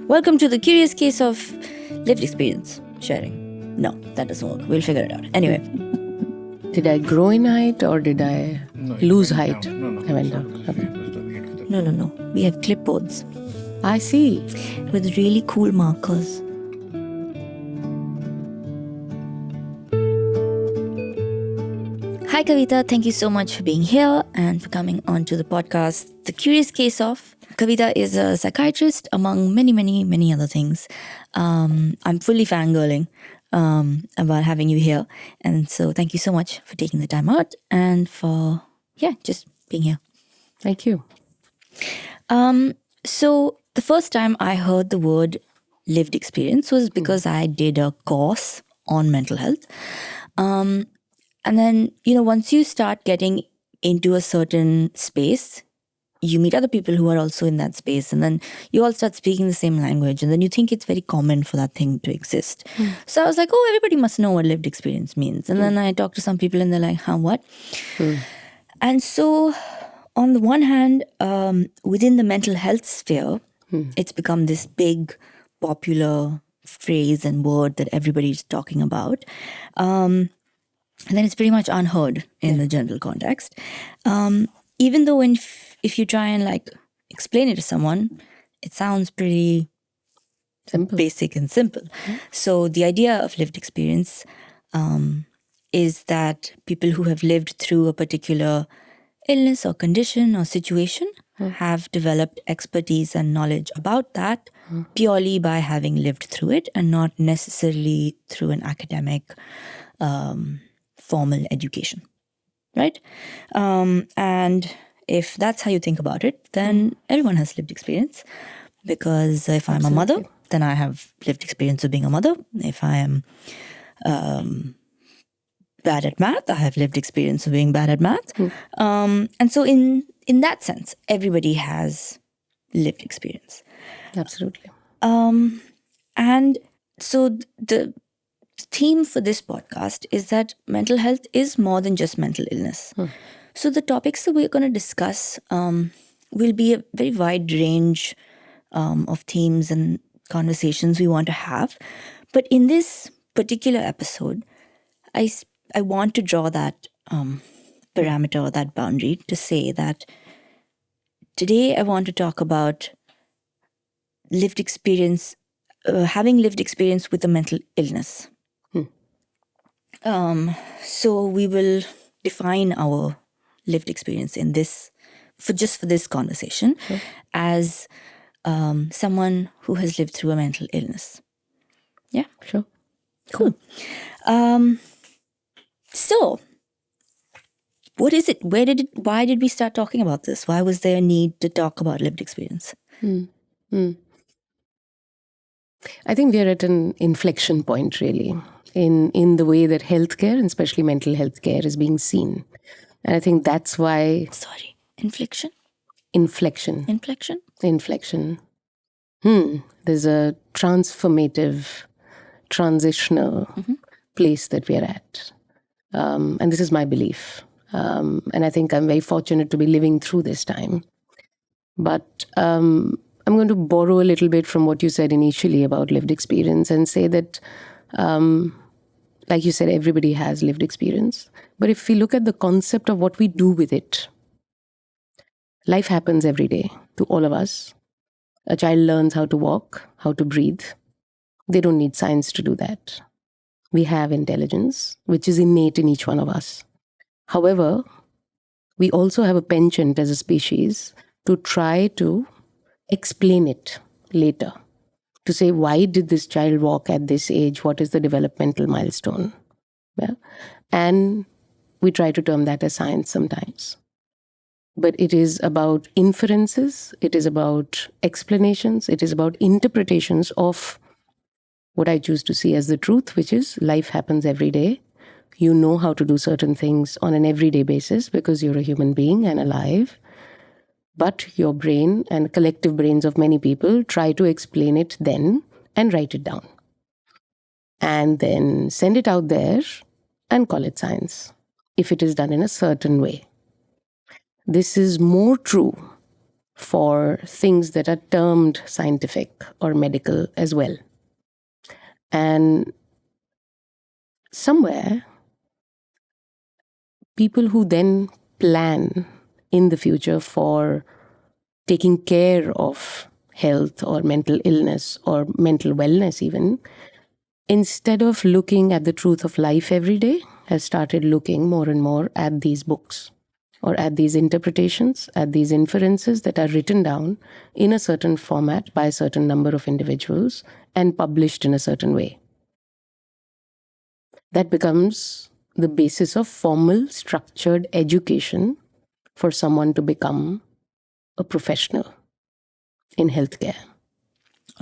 Welcome to the curious case of lived experience sharing. No, that doesn't work. We'll figure it out. Anyway. Did I grow in height or did I lose height? No. I went down. Okay. No. We have clipboards I see. with really cool markers. Hi Kavita, thank you so much for being here and for coming onto the podcast, The Curious Case of. Kavita is a psychiatrist among many other things. I'm fully fangirling about having you here. And so thank you so much for taking the time out and for, just being here. Thank you. So the first time I heard the word lived experience was because I did a course on mental health. And then, once you start getting into a certain space, you meet other people who are also in that space. And then you all start speaking the same language. And then you think it's very common for that thing to exist. So I was like, everybody must know what lived experience means. And then I talked to some people and they're like, what? And so on the one hand, within the mental health sphere, it's become this big, popular phrase and word that everybody's talking about. And then it's pretty much unheard in the general context. Even though if you try and explain it to someone, it sounds pretty Simple. basic and simple. So the idea of lived experience is that people who have lived through a particular illness or condition or situation have developed expertise and knowledge about that purely by having lived through it and not necessarily through an academic formal education, right? And if that's how you think about it, then everyone has lived experience. Because if I'm a mother, then I have lived experience of being a mother. If I am bad at math, I have lived experience of being bad at math. And so in that sense, everybody has lived experience. Absolutely. And so the theme for this podcast is that mental health is more than just mental illness. So the topics that we're going to discuss will be a very wide range of themes and conversations we want to have. But in this particular episode, I want to draw that parameter or that boundary to say that today I want to talk about lived experience, having lived experience with a mental illness. So we will define our lived experience in this, for this conversation, as someone who has lived through a mental illness. Yeah? Sure. Cool. So, what is it? Why did we start talking about this? Why was there a need to talk about lived experience? I think we are at an inflection point, really, in the way that healthcare, and especially mental health care, is being seen. And I think that's why... Sorry, inflection? Inflection. There's a transformative, transitional place that we are at. And this is my belief. And I think I'm very fortunate to be living through this time. But I'm going to borrow a little bit from what you said initially about lived experience and say that, like you said, everybody has lived experience. But if we look at the concept of what we do with it, life happens every day to all of us. A child learns how to walk, how to breathe. They don't need science to do that. We have intelligence, which is innate in each one of us. However, we also have a penchant as a species to try to explain it later. To say, why did this child walk at this age? What is the developmental milestone? Yeah? And we try to term that as science sometimes. But it is about inferences, it is about explanations, it is about interpretations of what I choose to see as the truth, which is life happens every day. You know how to do certain things on an everyday basis because you're a human being and alive. But your brain and collective brains of many people try to explain it then and write it down. And then send it out there and call it science, if it is done in a certain way. This is more true for things that are termed scientific or medical as well. And somewhere, people who then plan in the future for taking care of health or mental illness or mental wellness even, instead of looking at the truth of life every day, has started looking more and more at these books or at these interpretations, at these inferences that are written down in a certain format by a certain number of individuals and published in a certain way. That becomes the basis of formal, structured education for someone to become a professional in healthcare.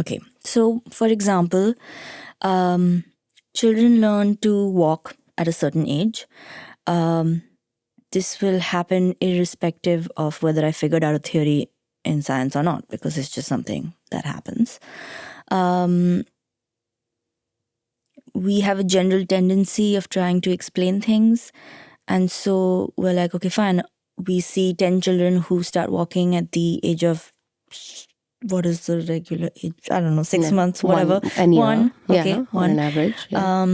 Okay. So, for example, children learn to walk at a certain age. This will happen irrespective of whether I figured out a theory in science or not, because it's just something that happens. We have a general tendency of trying to explain things. And so we're like, okay, fine. We see 10 children who start walking at the age of, what is the regular age? I don't know, 6 months, whatever. One. Okay, Yeah, one. on an average. Yeah.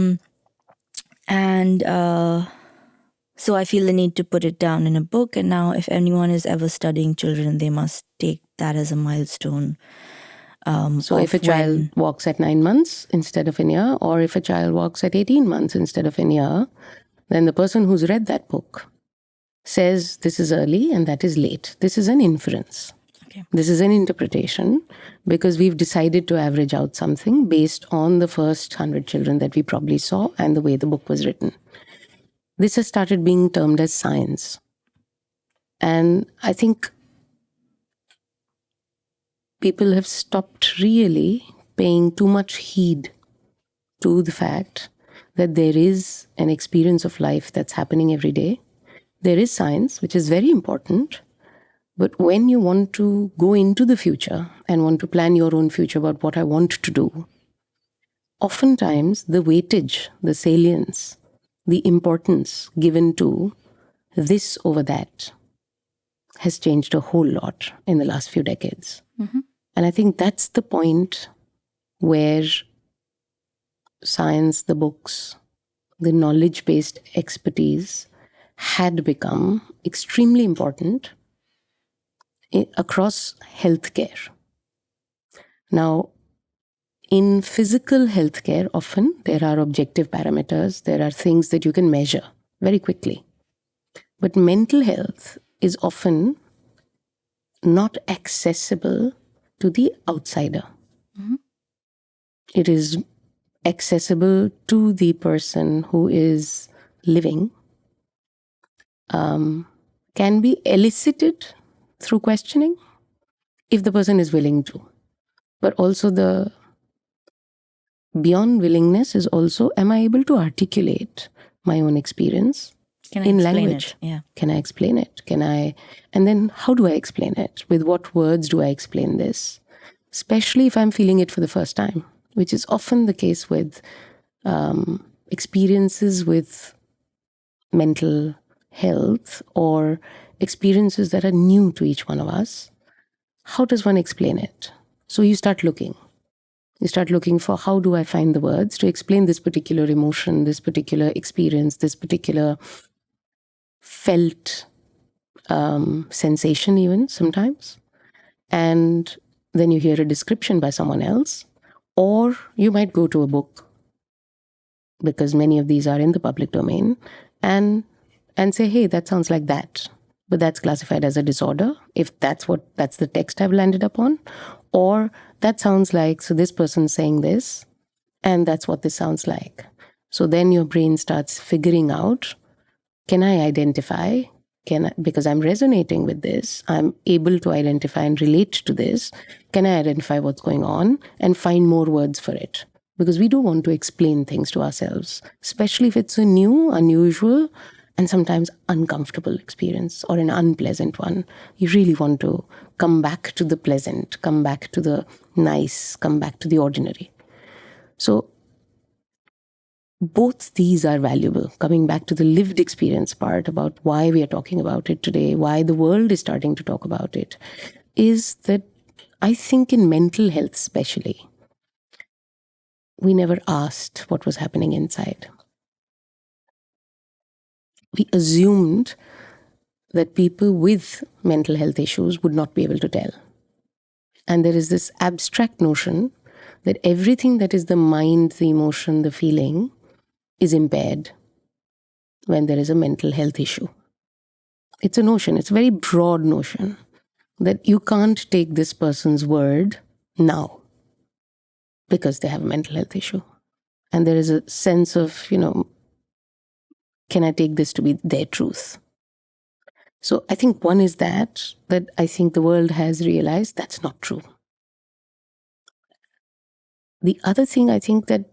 So I feel the need to put it down in a book. And now if anyone is ever studying children, they must take that as a milestone. So if a child walks at 9 months instead of a year, or if a child walks at 18 months instead of a year, then the person who's read that book says this is early and that is late. This is an inference. Okay. This is an interpretation, because we've decided to average out something based on the first 100 children that we probably saw and the way the book was written. This has started being termed as science. And I think people have stopped really paying too much heed to the fact that there is an experience of life that's happening every day. There is science, which is very important. But when you want to go into the future and want to plan your own future about what I want to do, oftentimes the weightage, the salience, the importance given to this over that has changed a whole lot in the last few decades. Mm-hmm. And I think that's the point where science, the books, the knowledge-based expertise had become extremely important across healthcare. Now, in physical healthcare, often there are objective parameters, there are things that you can measure very quickly. But mental health is often not accessible to the outsider. Mm-hmm. It is accessible to the person who is living, can be elicited through questioning if the person is willing to. But also the beyond willingness is also, am I able to articulate my own experience in language? Yeah. Can I explain it? And then how do I explain it? With what words do I explain this? Especially if I'm feeling it for the first time, which is often the case with experiences with mental health or experiences that are new to each one of us. How does one explain it? So you start looking. You start looking for, how do I find the words to explain this particular emotion, this particular experience, this particular felt sensation even sometimes. And then you hear a description by someone else, or you might go to a book, because many of these are in the public domain, and say, hey, that sounds like that. But that's classified as a disorder, if that's the text I've landed upon. Or that sounds like, so this person's saying this, and that's what this sounds like. So then your brain starts figuring out, can I identify? Because I'm resonating with this, I'm able to identify and relate to this. Can I identify what's going on and find more words for it? Because we do want to explain things to ourselves, especially if it's a new, unusual, and sometimes uncomfortable experience or an unpleasant one. You really want to come back to the pleasant, come back to the nice, come back to the ordinary. So both these are valuable. Coming back to the lived experience part about why we are talking about it today, why the world is starting to talk about it. is that I think in mental health especially, we never asked what was happening inside. We assumed that people with mental health issues would not be able to tell. And there is this abstract notion that everything that is the mind, the emotion, the feeling is impaired when there is a mental health issue. It's a notion, it's a very broad notion that you can't take this person's word now because they have a mental health issue. And there is a sense of, can I take this to be their truth? So I think one is that I think the world has realized that's not true. The other thing I think that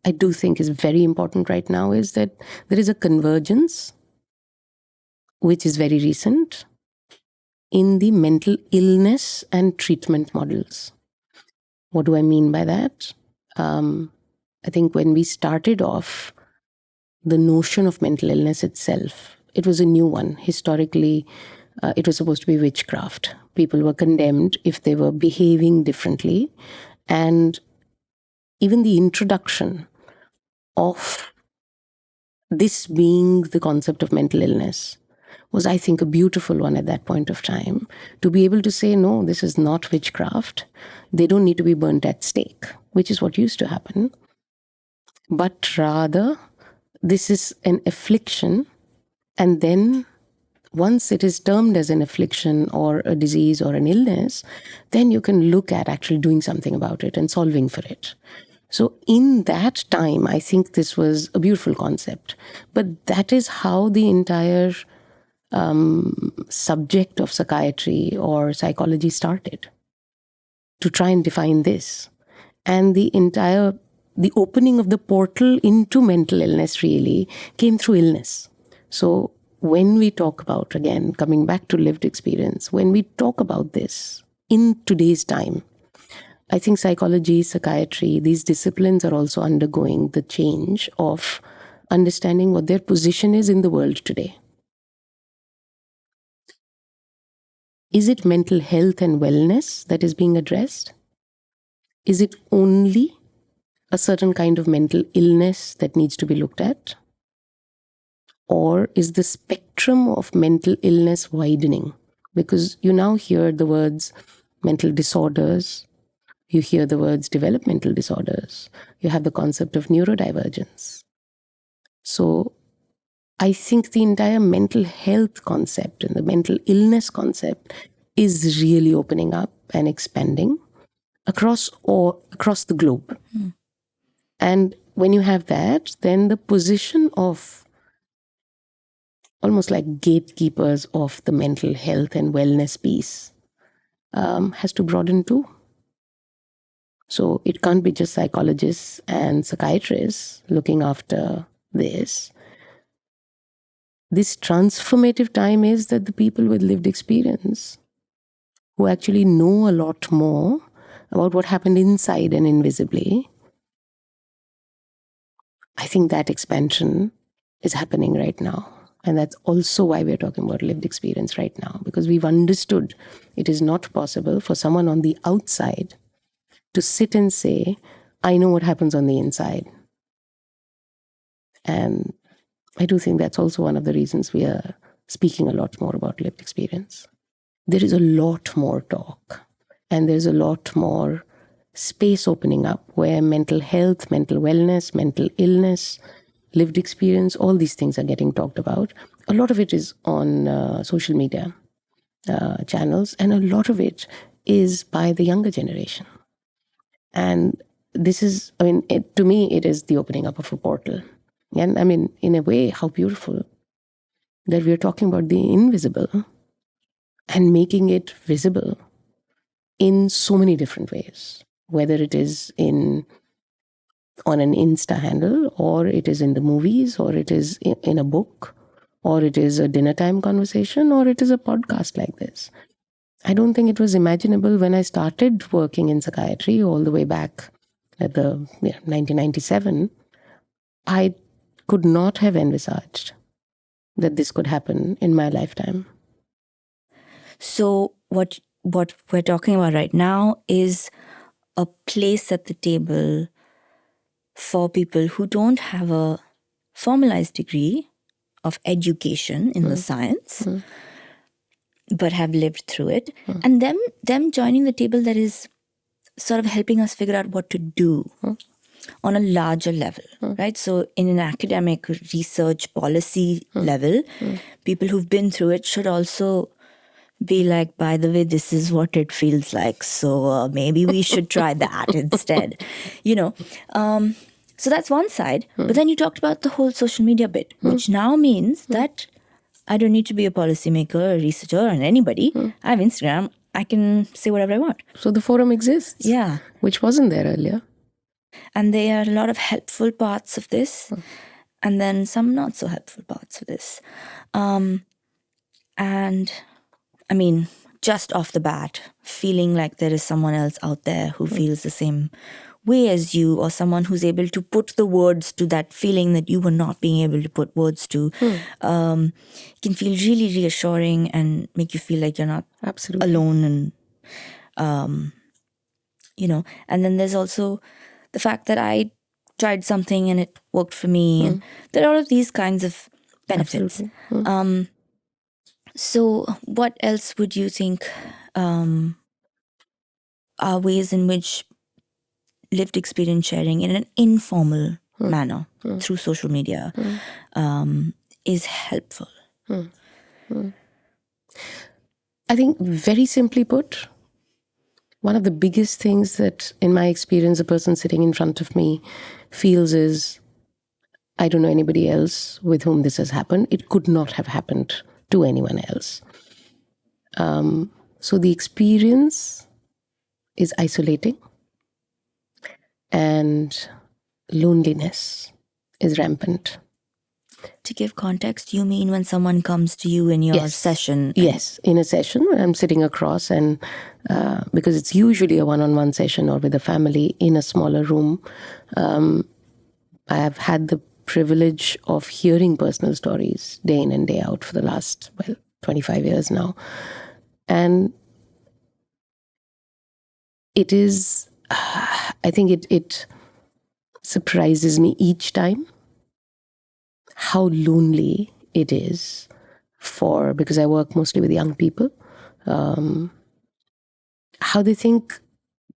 I do think is very important right now is that there is a convergence, which is very recent, in the mental illness and treatment models. What do I mean by that? I think when we started off, the notion of mental illness itself, it was a new one. Historically, it was supposed to be witchcraft. People were condemned if they were behaving differently. And even the introduction of this being the concept of mental illness was, I think, a beautiful one at that point of time. To be able to say, no, this is not witchcraft. They don't need to be burnt at stake, which is what used to happen. But rather, this is an affliction. And then once it is termed as an affliction or a disease or an illness, then you can look at actually doing something about it and solving for it. So in that time, I think this was a beautiful concept. But that is how the entire subject of psychiatry or psychology started, to try and define this. And the opening of the portal into mental illness really came through illness. So when we talk about, again, coming back to lived experience, when we talk about this in today's time, I think psychology, psychiatry, these disciplines are also undergoing the change of understanding what their position is in the world today. Is it mental health and wellness that is being addressed? Is it only a certain kind of mental illness that needs to be looked at? Or is the spectrum of mental illness widening? Because you now hear the words mental disorders, you hear the words developmental disorders, you have the concept of neurodivergence. So I think the entire mental health concept and the mental illness concept is really opening up and expanding across the globe. And when you have that, then the position of almost like gatekeepers of the mental health and wellness piece has to broaden too. So it can't be just psychologists and psychiatrists looking after this. This transformative time is that the people with lived experience who actually know a lot more about what happened inside and invisibly, I think that expansion is happening right now. And that's also why we're talking about lived experience right now, because we've understood it is not possible for someone on the outside to sit and say, I know what happens on the inside. And I do think that's also one of the reasons we are speaking a lot more about lived experience. There is a lot more talk, and there's a lot more space opening up where mental health, mental wellness, mental illness, lived experience, all these things are getting talked about. A lot of it is on social media channels, and a lot of it is by the younger generation. And this is, to me, it is the opening up of a portal. And in a way, how beautiful that we're talking about the invisible and making it visible in so many different ways, whether it is on an Insta handle, or it is in the movies, or it is in a book, or it is a dinner time conversation, or it is a podcast like this. I don't think it was imaginable when I started working in psychiatry all the way back at the 1997. I could not have envisaged that this could happen in my lifetime. So what what we're talking about right now is a place at the table for people who don't have a formalized degree of education in the science, but have lived through it, and them joining the table that is sort of helping us figure out what to do on a larger level, right? So in an academic research policy level, people who've been through it should also be like, by the way, this is what it feels like. So maybe we should try that instead, you know. So that's one side. But then you talked about the whole social media bit, which now means that I don't need to be a policymaker, a researcher, or anybody. I have Instagram. I can say whatever I want. So the forum exists. Yeah. Which wasn't there earlier. And there are a lot of helpful parts of this, and then some not so helpful parts of this. And I mean, just off the bat, feeling like there is someone else out there who feels the same way as you, or someone who's able to put the words to that feeling that you were not being able to put words to, can feel really reassuring and make you feel like you're not Absolutely alone. And, and then there's also the fact that I tried something and it worked for me. And there are all of these kinds of benefits. So what else would you think are ways in which lived experience sharing in an informal manner through social media is helpful? I think, very simply put, one of the biggest things that, in my experience, a person sitting in front of me feels is, I don't know anybody else with whom this has happened. It could not have happened to anyone else. So the experience is isolating, and loneliness is rampant. To give context, you mean when someone comes to you in your session? Yes, in a session when I'm sitting across, and because it's usually a one-on-one session or with a family in a smaller room, I have had the privilege of hearing personal stories day in and day out for the last, 25 years now. And it is, I think it surprises me each time how lonely it is because I work mostly with young people, how they think,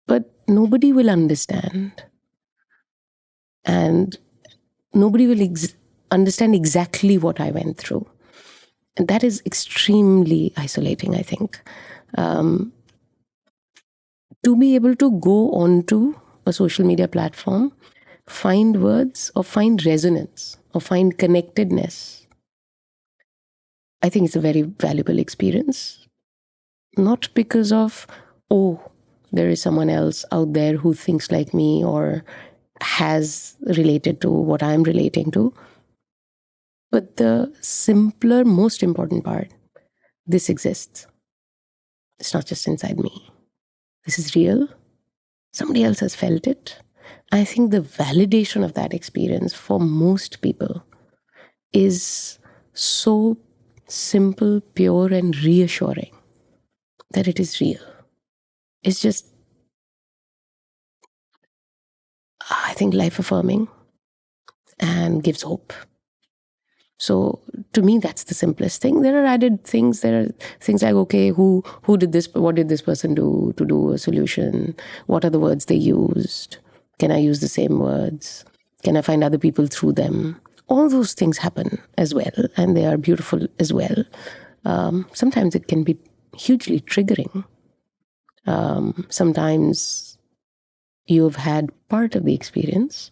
but nobody will understand. And nobody will understand exactly what I went through. And that is extremely isolating, I think. To be able to go onto a social media platform, find words or find resonance or find connectedness, I think it's a very valuable experience. Not because of, there is someone else out there who thinks like me or has related to what I'm relating to, but the simpler, most important part, this exists. It's not just inside me. This is real. Somebody else has felt it. I think the validation of that experience for most people is so simple, pure, and reassuring that it is real. It's just, I think, life affirming and gives hope. So to me, that's the simplest thing. There are added things. There are things like, okay, who did this? What did this person do to do a solution? What are the words they used? Can I use the same words? Can I find other people through them? All those things happen as well, and they are beautiful as well. Sometimes it can be hugely triggering. Sometimes you've had part of the experience,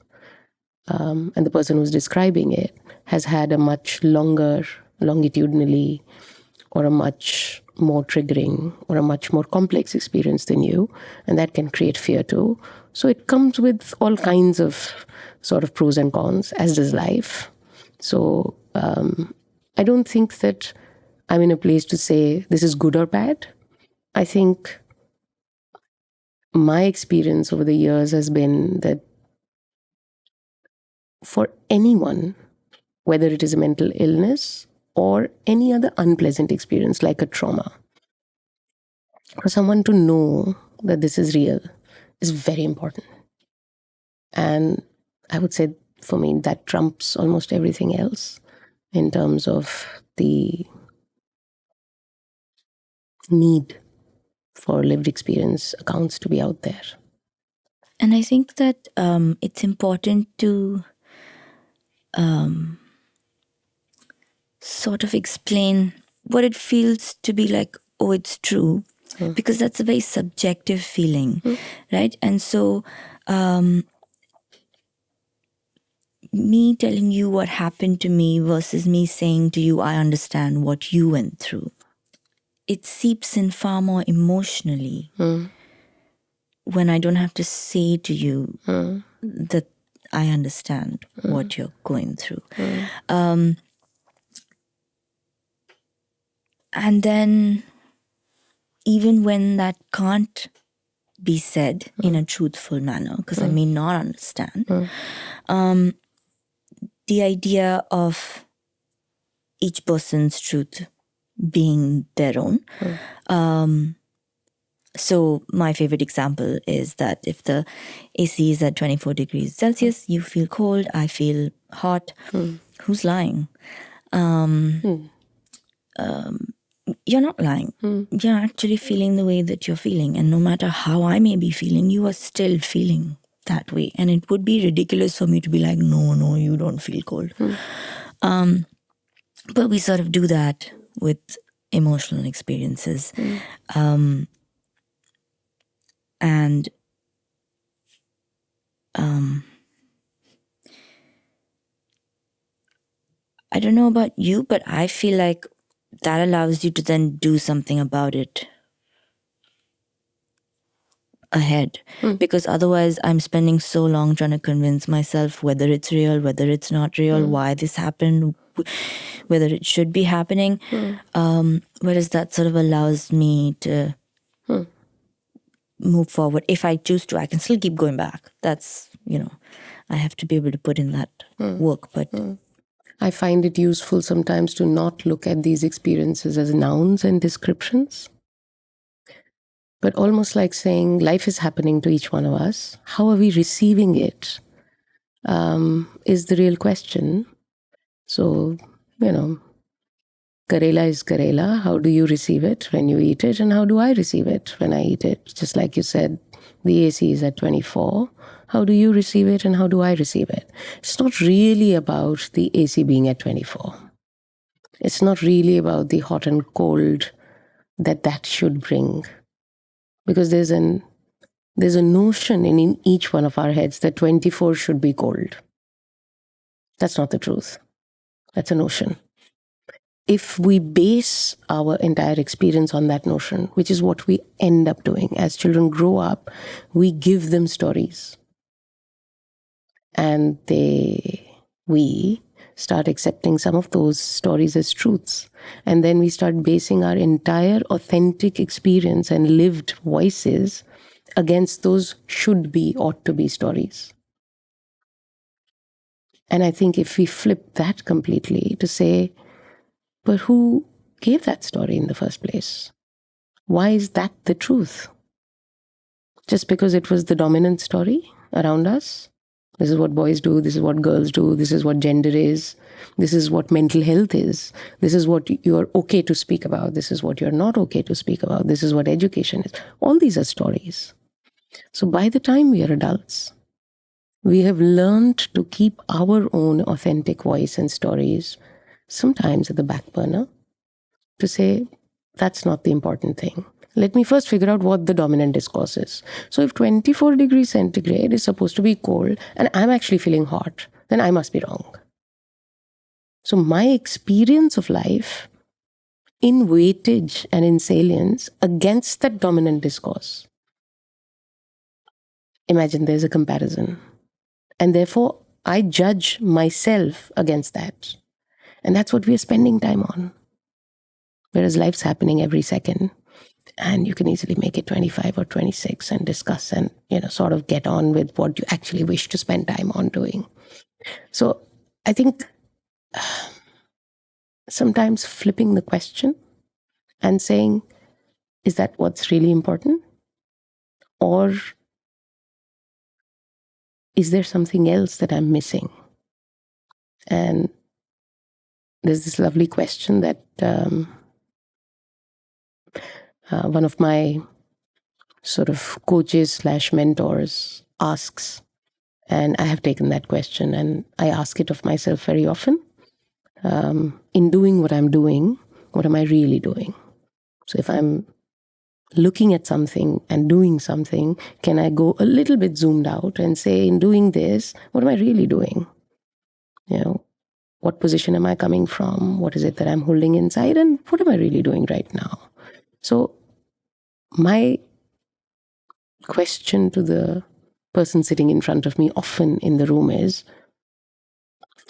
and the person who's describing it has had a much longer, longitudinally, or a much more triggering or a much more complex experience than you, and that can create fear too. So it comes with all kinds of sort of pros and cons, as does life. So I don't think that I'm in a place to say this is good or bad. I think my experience over the years has been that for anyone, whether it is a mental illness or any other unpleasant experience like a trauma, For someone to know that this is real is very important. And I would say for me, that trumps almost everything else in terms of the need for lived experience accounts to be out there. And I think that it's important to sort of explain what it feels to be like, oh, it's true, because that's a very subjective feeling, right? And so, me telling you what happened to me versus me saying to you, I understand what you went through, it seeps in far more emotionally when I don't have to say to you that I understand what you're going through. And then, even when that can't be said in a truthful manner, because I may not understand, the idea of each person's truth being their own. So my favorite example is that if the AC is at 24 degrees Celsius, you feel cold, I feel hot. Who's lying? You're not lying. You're actually feeling the way that you're feeling. And no matter how I may be feeling, you are still feeling that way. And it would be ridiculous for me to be like, no, you don't feel cold. But we sort of do that with emotional experiences. And I don't know about you, but I feel like that allows you to then do something about it ahead. Because otherwise, I'm spending so long trying to convince myself whether it's real, whether it's not real, why this happened, whether it should be happening. Whereas that sort of allows me to move forward. If I choose to, I can still keep going back. That's, I have to be able to put in that work. But I find it useful sometimes to not look at these experiences as nouns and descriptions, but almost like saying life is happening to each one of us. How are we receiving it? Is the real question. So, Karela is Karela. How do you receive it when you eat it? And how do I receive it when I eat it? Just like you said, the AC is at 24. How do you receive it and how do I receive it? It's not really about the AC being at 24. It's not really about the hot and cold that should bring. Because there's a notion in each one of our heads that 24 should be cold. That's not the truth. That's a notion. If we base our entire experience on that notion, which is what we end up doing as children grow up, we give them stories. And we start accepting some of those stories as truths. And then we start basing our entire authentic experience and lived voices against those should be, ought to be stories. And I think if we flip that completely to say, but who gave that story in the first place? Why is that the truth? Just because it was the dominant story around us? This is what boys do, this is what girls do, this is what gender is, this is what mental health is, this is what you're okay to speak about, this is what you're not okay to speak about, this is what education is. All these are stories. So by the time we are adults, we have learned to keep our own authentic voice and stories, sometimes at the back burner, to say, that's not the important thing. Let me first figure out what the dominant discourse is. So if 24 degrees centigrade is supposed to be cold and I'm actually feeling hot, then I must be wrong. So my experience of life in weightage and in salience against that dominant discourse. Imagine there's a comparison. And therefore, I judge myself against that. And that's what we are spending time on. Whereas life's happening every second. And you can easily make it 25 or 26 and discuss and, sort of get on with what you actually wish to spend time on doing. So I think sometimes flipping the question and saying, Is that what's really important? Or is there something else that I'm missing? And there's this lovely question that one of my sort of coaches/mentors asks. And I have taken that question and I ask it of myself very often. In doing what I'm doing, what am I really doing? So if I'm looking at something and doing something, can I go a little bit zoomed out and say, in doing this, what am I really doing? What position am I coming from? What is it that I'm holding inside? And what am I really doing right now? So my question to the person sitting in front of me often in the room is,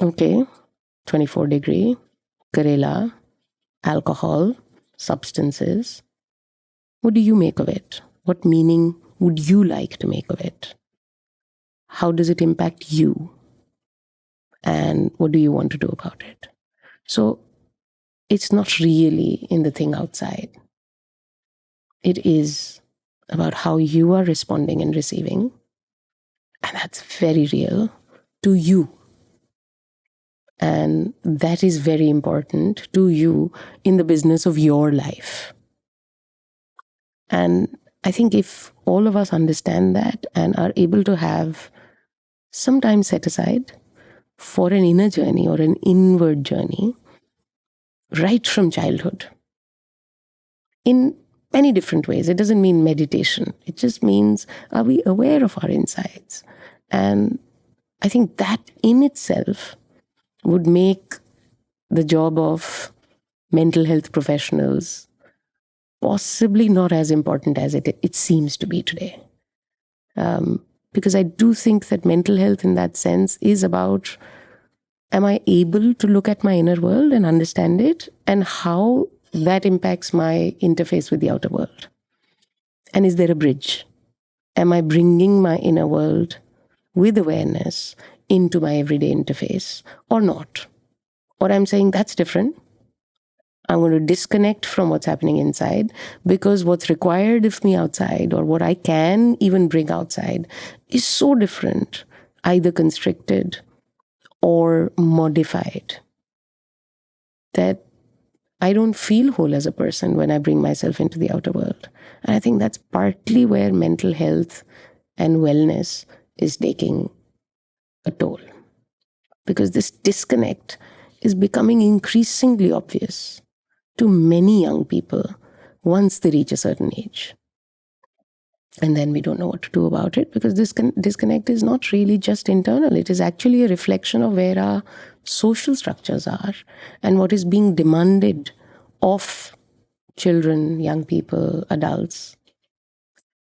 okay, 24-degree, Karela, alcohol, substances. What do you make of it? What meaning would you like to make of it? How does it impact you? And what do you want to do about it? So it's not really in the thing outside. It is about how you are responding and receiving. And that's very real to you. And that is very important to you in the business of your life. And I think if all of us understand that and are able to have some time set aside for an inner journey or an inward journey right from childhood, in many different ways. It doesn't mean meditation. It just means, are we aware of our insides? And I think that in itself would make the job of mental health professionals possibly not as important as it seems to be today. Because I do think that mental health in that sense is about, am I able to look at my inner world and understand it and how that impacts my interface with the outer world? And is there a bridge? Am I bringing my inner world with awareness into my everyday interface or not? Or I'm saying that's different. I'm going to disconnect from what's happening inside because what's required of me outside or what I can even bring outside is so different, either constricted or modified, that I don't feel whole as a person when I bring myself into the outer world. And I think that's partly where mental health and wellness is taking a toll. Because this disconnect is becoming increasingly obvious to many young people once they reach a certain age. And then we don't know what to do about it because this disconnect is not really just internal. It is actually a reflection of where our social structures are and what is being demanded of children, young people, adults,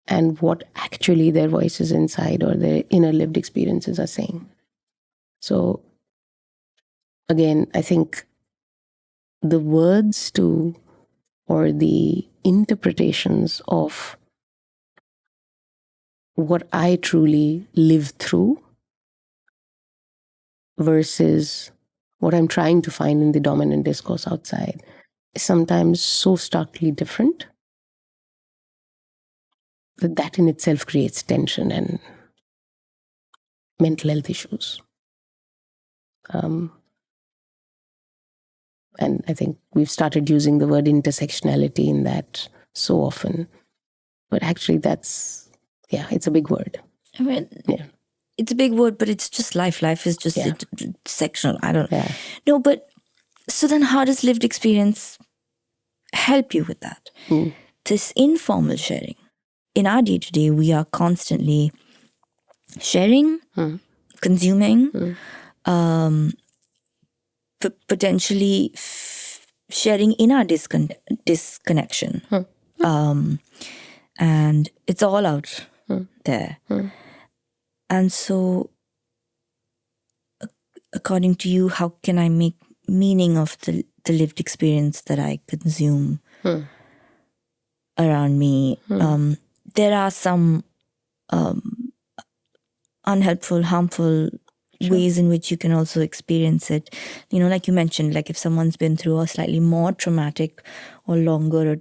and what actually their voices inside or their inner lived experiences are saying. So again, I think the words to or the interpretations of what I truly live through versus what I'm trying to find in the dominant discourse outside is sometimes so starkly different that in itself creates tension and mental health issues. And I think we've started using the word intersectionality in that so often. But actually it's a big word. I mean, it's a big word, but it's just life. Life is just sectional. I don't know. But so then how does lived experience help you with that? This informal sharing. In our day-to-day, we are constantly sharing, consuming, potentially sharing in our disconnection. And it's all out there. And so, according to you, how can I make meaning of the lived experience that I consume around me? There are some unhelpful, harmful ways in which you can also experience it. Like you mentioned, like if someone's been through a slightly more traumatic or longer,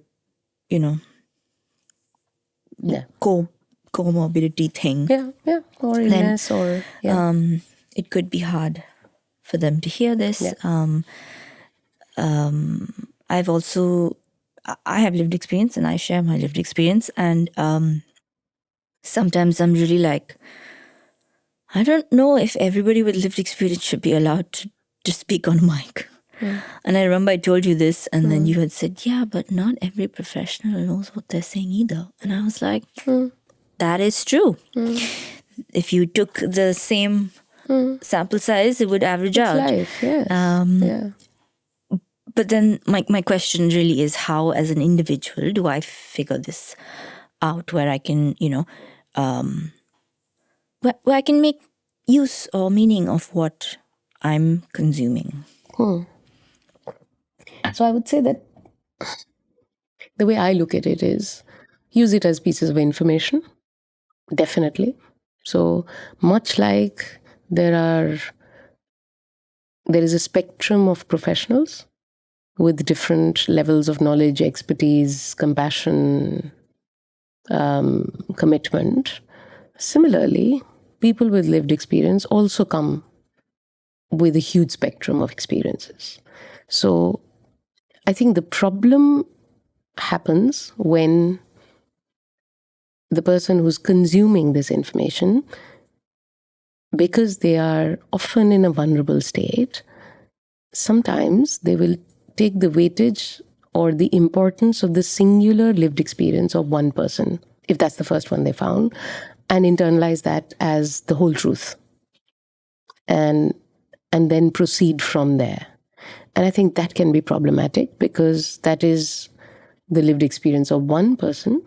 comorbidity thing. Yeah. Or illness or... Yeah. It could be hard for them to hear this. I have lived experience and I share my lived experience. And sometimes I'm really like, I don't know if everybody with lived experience should be allowed to speak on mic. And I remember I told you this, and then you had said, yeah, but not every professional knows what they're saying either. And I was like, that is true. If you took the same sample size, it would average out. Life, yes. But then my question really is, how as an individual do I figure this out where I can, where I can make use or meaning of what I'm consuming? So I would say that the way I look at it is use it as pieces of information, definitely. So much like there is a spectrum of professionals with different levels of knowledge, expertise, compassion, commitment. Similarly, people with lived experience also come with a huge spectrum of experiences. So I think the problem happens when the person who's consuming this information, because they are often in a vulnerable state, sometimes they will take the weightage or the importance of the singular lived experience of one person, if that's the first one they found, and internalize that as the whole truth, and then proceed from there. And I think that can be problematic because that is the lived experience of one person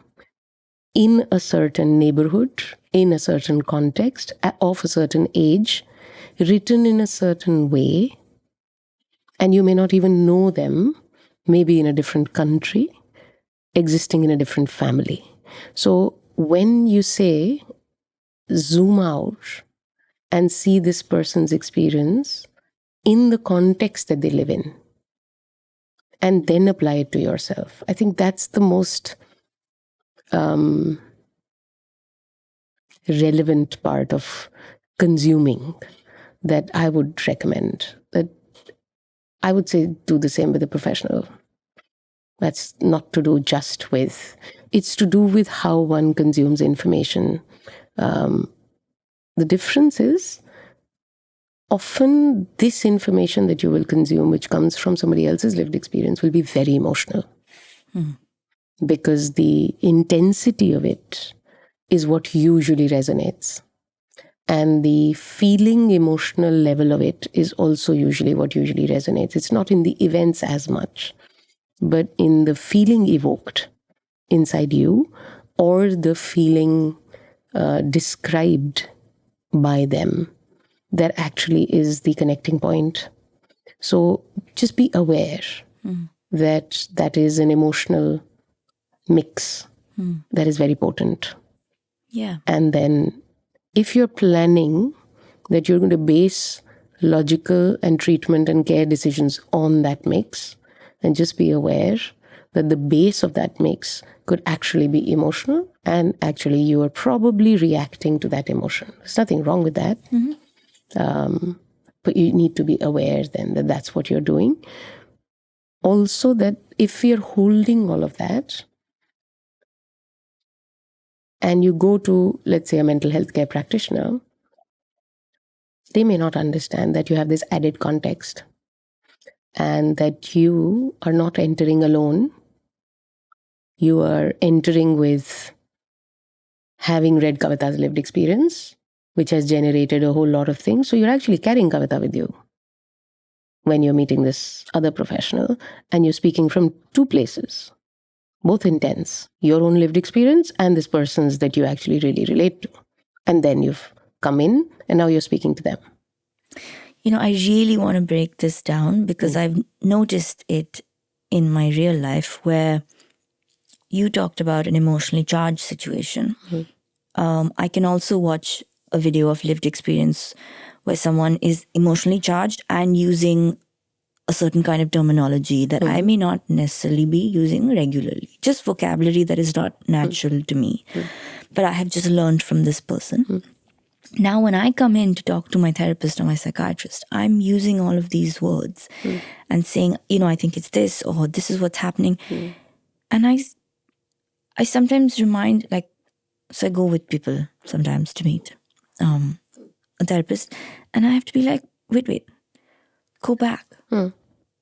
in a certain neighborhood, in a certain context, of a certain age, written in a certain way, and you may not even know them, maybe in a different country, existing in a different family. So when you say zoom out and see this person's experience in the context that they live in, and then apply it to yourself, I think that's the most relevant part of consuming that I would recommend. That I would say do the same with a professional. That's not to do just with, it's to do with how one consumes information. The difference is often this information that you will consume, which comes from somebody else's lived experience, will be very emotional. Because the intensity of it is what usually resonates. And the feeling emotional level of it is also usually what usually resonates. It's not in the events as much, but in the feeling evoked inside you, or the feeling described by them, that actually is the connecting point. So just be aware that that is an emotional mix that is very potent. Yeah. And then if you're planning that you're going to base logical and treatment and care decisions on that mix, then just be aware that the base of that mix could actually be emotional, and actually you are probably reacting to that emotion. There's nothing wrong with that. But you need to be aware then that that's what you're doing. Also, that if you're holding all of that and you go to, let's say, a mental health care practitioner, they may not understand that you have this added context and that you are not entering alone. You are entering with having read Kavita's lived experience, which has generated a whole lot of things. So you're actually carrying Kavita with you when you're meeting this other professional, and you're speaking from two places, both intense, your own lived experience and this person's that you actually really relate to. And then you've come in and now you're speaking to them. I really want to break this down because I've noticed it in my real life where you talked about an emotionally charged situation. I can also watch a video of lived experience where someone is emotionally charged and using a certain kind of terminology that I may not necessarily be using regularly. Just vocabulary that is not natural to me. But I have just learned from this person. Now, when I come in to talk to my therapist or my psychiatrist, I'm using all of these words and saying, I think it's this, or this is what's happening. And I sometimes remind, so I go with people sometimes to meet a therapist, and I have to be like, wait, go back.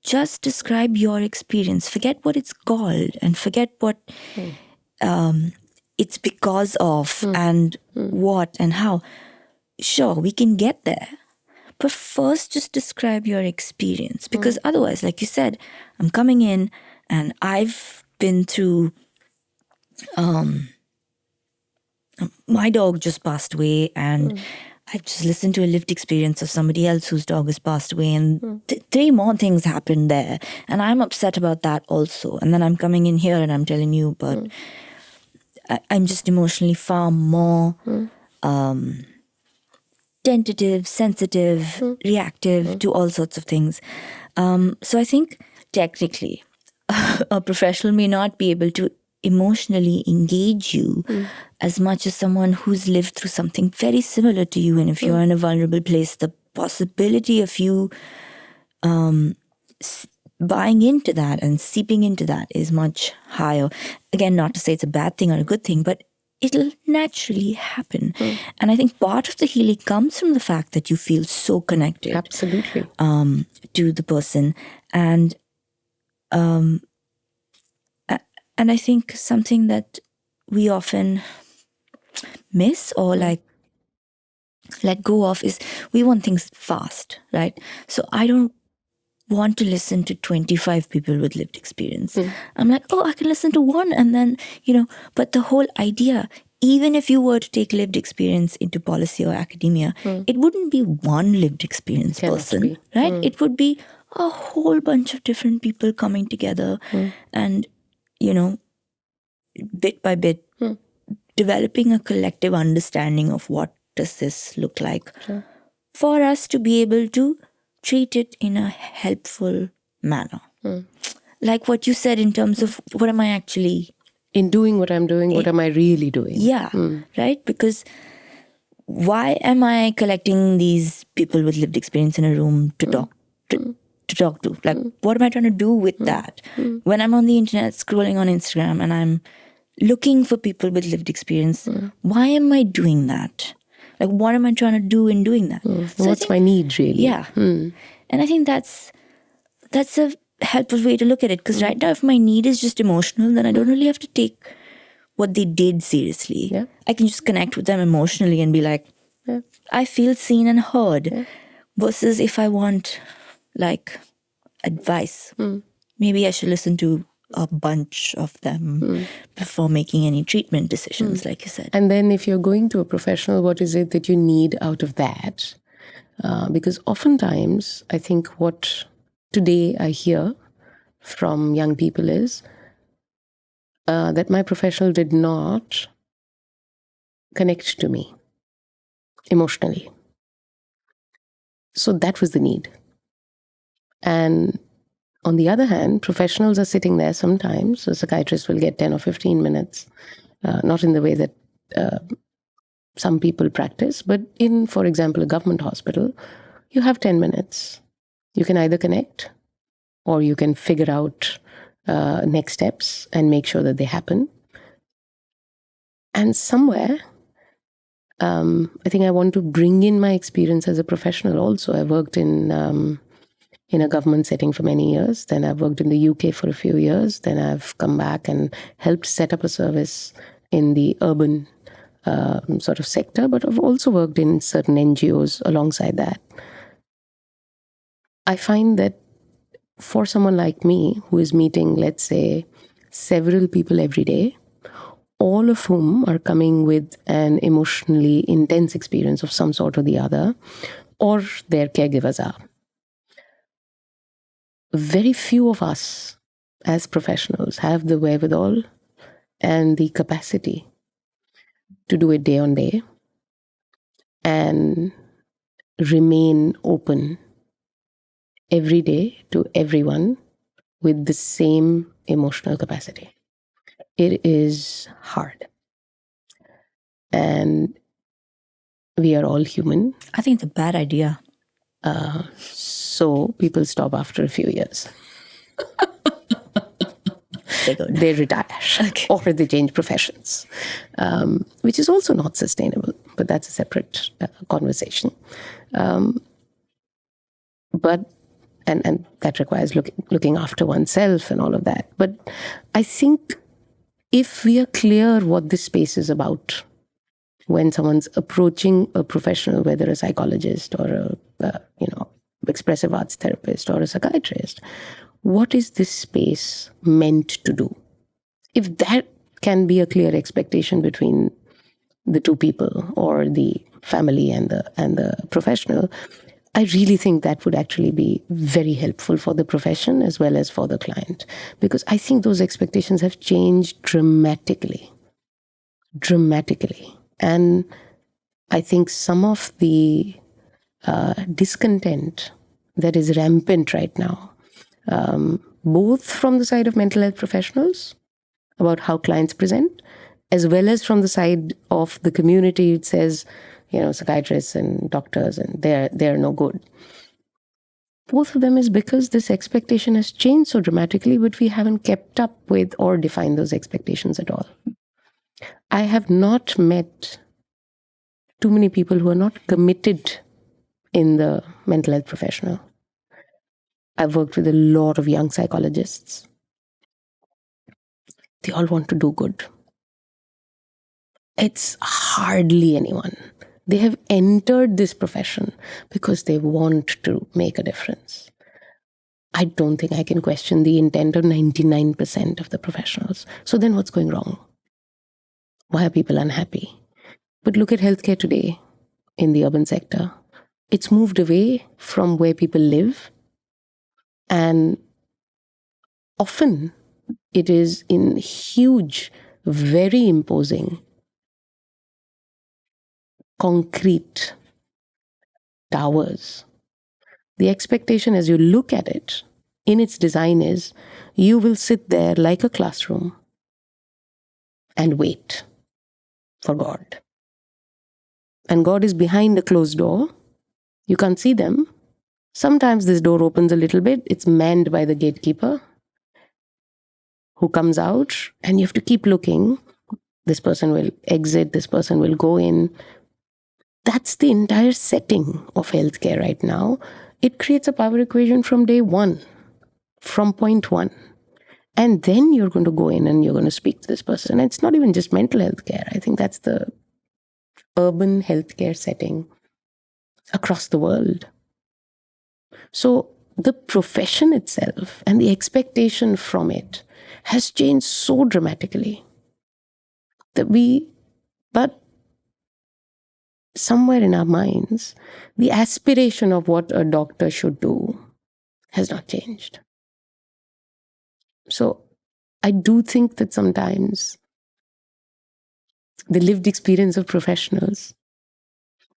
Just describe your experience. Forget what it's called and forget what it's because of and what and how. Sure, we can get there. But first, just describe your experience. Because otherwise, like you said, I'm coming in and I've been through... my dog just passed away, and I just listened to a lived experience of somebody else whose dog has passed away, and 3 more things happened there, and I'm upset about that also. And then I'm coming in here and I'm telling you, but I'm just emotionally far more tentative, sensitive, reactive to all sorts of things. So I think technically a professional may not be able to emotionally engage you as much as someone who's lived through something very similar to you. And if you're in a vulnerable place, the possibility of you buying into that and seeping into that is much higher. Again, not to say it's a bad thing or a good thing, but it'll naturally happen. And I think part of the healing comes from the fact that you feel so connected. Absolutely. To the person. And I think something that we often miss or let go of is we want things fast, right? So I don't want to listen to 25 people with lived experience. I'm like, I can listen to one, and then, but the whole idea, even if you were to take lived experience into policy or academia, it wouldn't be one lived experience person, right? It would be a whole bunch of different people coming together and, bit by bit, developing a collective understanding of what does this look like for us to be able to treat it in a helpful manner. Like what you said in terms of what am I actually... In doing what I'm doing, what am I really doing? Yeah, right? Because why am I collecting these people with lived experience in a room to talk to? Like, what am I trying to do with that? When I'm on the internet scrolling on Instagram and I'm looking for people with lived experience, why am I doing that? Like, what am I trying to do in doing that? So what's my need, really? Yeah. And I think that's a helpful way to look at it. Because right now, if my need is just emotional, then I don't really have to take what they did seriously. Yeah. I can just connect with them emotionally and be like, I feel seen and heard. Versus if I want, advice, maybe I should listen to a bunch of them before making any treatment decisions, like you said. And then if you're going to a professional, what is it that you need out of that? Because oftentimes, I think what today I hear from young people is that my professional did not connect to me emotionally. So that was the need. And on the other hand, professionals are sitting there sometimes. A psychiatrist will get 10 or 15 minutes, not in the way that some people practice, but in, for example, a government hospital, you have 10 minutes. You can either connect or you can figure out next steps and make sure that they happen. And somewhere, I think I want to bring in my experience as a professional also. I worked in a government setting for many years. Then I've worked in the UK for a few years. Then I've come back and helped set up a service in the urban sort of sector, but I've also worked in certain NGOs alongside that. I find that for someone like me who is meeting, let's say, several people every day, all of whom are coming with an emotionally intense experience of some sort or the other, or their caregivers are, very few of us as professionals have the wherewithal and the capacity to do it day on day and remain open every day to everyone with the same emotional capacity. It is hard. And we are all human. I think it's a bad idea. So people stop after a few years. They're good. They retire or they change professions, which is also not sustainable. But that's a separate conversation. But and that requires looking after oneself and all of that. But I think if we are clear what this space is about, when someone's approaching a professional, whether a psychologist or a expressive arts therapist or a psychiatrist, what is this space meant to do? If that can be a clear expectation between the two people or the family and the professional, I really think that would actually be very helpful for the profession as well as for the client, because I think those expectations have changed dramatically. And I think some of the discontent that is rampant right now, both from the side of mental health professionals about how clients present, as well as from the side of the community, it says, psychiatrists and doctors, and they're no good. Both of them is because this expectation has changed so dramatically, but we haven't kept up with or defined those expectations at all. I have not met too many people who are not committed in the mental health professional. I've worked with a lot of young psychologists. They all want to do good. It's hardly anyone. They have entered this profession because they want to make a difference. I don't think I can question the intent of 99% of the professionals. So then what's going wrong? Why are people unhappy? But look at healthcare today in the urban sector. It's moved away from where people live, and often it is in huge, very imposing, concrete towers. The expectation as you look at it in its design is you will sit there like a classroom and wait for God. And God is behind a closed door. You can't see them. Sometimes this door opens a little bit. It's manned by the gatekeeper who comes out, and you have to keep looking. This person will exit, this person will go in. That's the entire setting of healthcare right now. It creates a power equation from day one, from point one. And then you're going to go in and you're going to speak to this person. And it's not even just mental health care. I think that's the urban healthcare setting across the world. So the profession itself and the expectation from it has changed so dramatically but somewhere in our minds, the aspiration of what a doctor should do has not changed. So I do think that sometimes the lived experience of professionals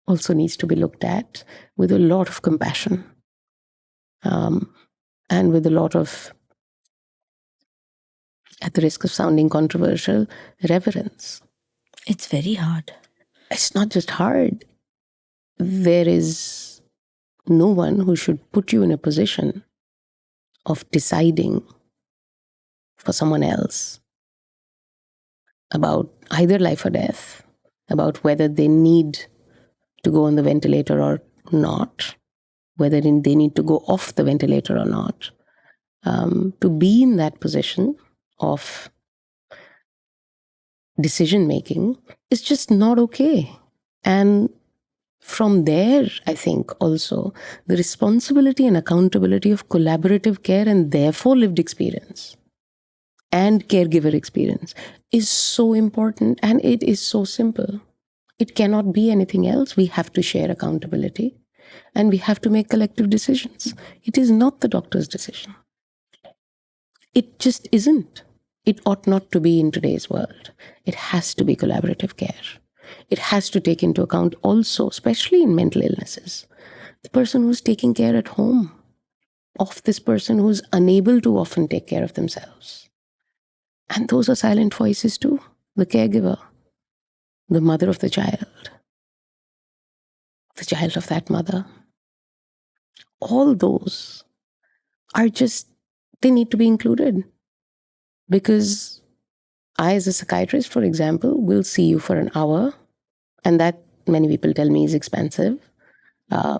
also needs to be looked at with a lot of compassion, and with a lot of, at the risk of sounding controversial, reverence. It's very hard. It's not just hard. There is no one who should put you in a position of deciding for someone else about either life or death, about whether they need to go on the ventilator or not, whether they need to go off the ventilator or not. To be in that position of decision making is just not okay. And from there, I think also the responsibility and accountability of collaborative care and therefore lived experience and caregiver experience is so important, and it is so simple. It cannot be anything else. We have to share accountability and we have to make collective decisions. It is not the doctor's decision. It just isn't. It ought not to be in today's world. It has to be collaborative care. It has to take into account also, especially in mental illnesses, the person who's taking care at home. of this person who's unable to often take care of themselves. And those are silent voices too. The caregiver, the mother of the child of that mother. All those are just, they need to be included. Because I, as a psychiatrist, for example, will see you for an hour, and that many people tell me is expensive.